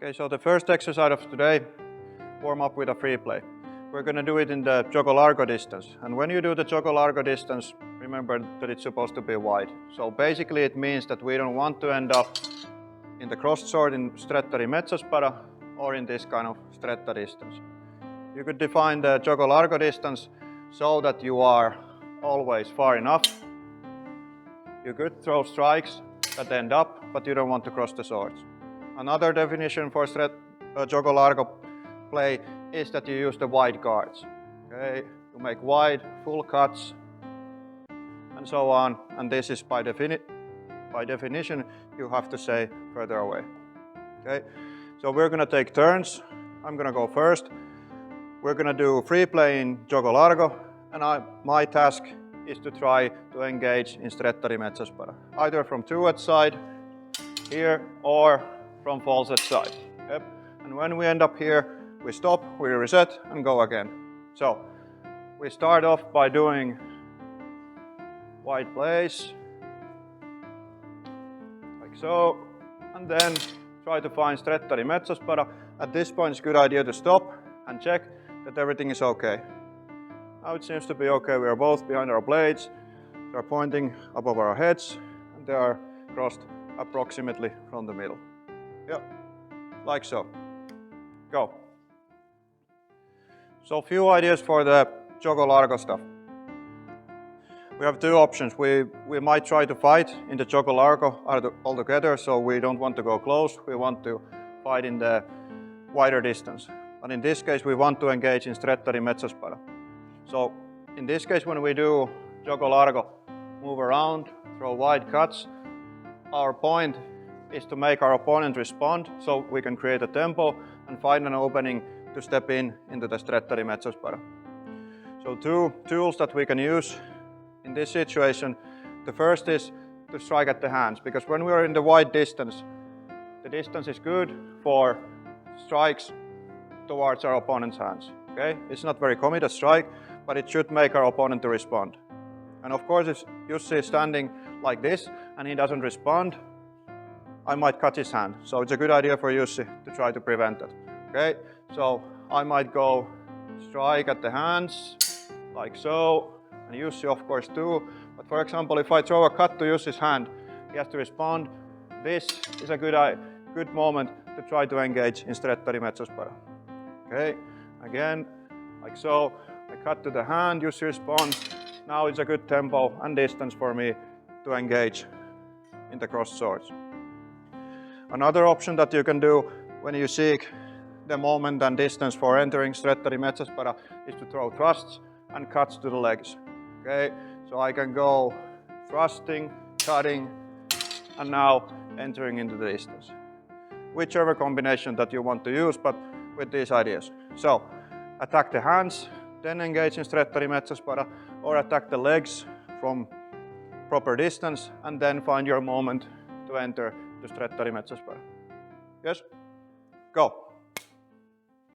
Okay, so the first exercise of today, warm up with a free play. We're going to do it in the gioco largo distance. And when you do the gioco largo distance, remember that it's supposed to be wide. So basically it means that we don't want to end up in the crossed sword in Stretta di Mezza Spada or in this kind of Stretta distance. You could define the gioco largo distance so that you are always far enough. You could throw strikes that end up, but you don't want to cross the swords. Another definition for gioco largo play is that you use the wide guards. Okay, you make wide, full cuts, and so on. And this is by definition, you have to say further away. Okay, so we're going to take turns. I'm going to go first. We're going to do free play in gioco largo, and my task is to try to engage in Stretta di Mezza Spada, either from two-edge side here or from false edge side. Yep. And when we end up here, we stop, we reset and go again. So we start off by doing wide plays, like so, and then try to find Stretta di Mezza Spada. At this point it's a good idea to stop and check that everything is okay. Now it seems to be okay. We are both behind our blades, they are pointing above our heads, and they are crossed approximately from the middle. Yep, like so. Go. So a few ideas for the gioco largo stuff. We have two options. We might try to fight in the gioco largo altogether, so we don't want to go close. We want to fight in the wider distance. But in this case, we want to engage in Stretta di Mezza Spada. So in this case, when we do gioco largo, move around, throw wide cuts, our point is to make our opponent respond so we can create a tempo and find an opening to step into the Stretta di Mezza Spada. So two tools that we can use in this situation. The first is to strike at the hands, because when we are in the wide distance, the distance is good for strikes towards our opponent's hands. Okay? It's not very committed strike, but it should make our opponent to respond. And of course, if Jussi is standing like this and he doesn't respond, I might cut his hand. So it's a good idea for Jussi to try to prevent that. Okay, so I might go strike at the hands, like so, and Jussi of course too. But for example, if I throw a cut to Jussi's hand, he has to respond. This is a good moment to try to engage in Stretta di Mezza Spada. Okay, again, like so, I cut to the hand, Jussi responds. Now it's a good tempo and distance for me to engage in the crossed swords. Another option that you can do when you seek the moment and distance for entering Stretta di Mezza Spada is to throw thrusts and cuts to the legs. Okay, so I can go thrusting, cutting, and now entering into the distance. Whichever combination that you want to use, but with these ideas. So attack the hands, then engage in Stretta di Mezza Spada, or attack the legs from proper distance and then find your moment to enter the Stretta di Mezza Spada. Yes? Go!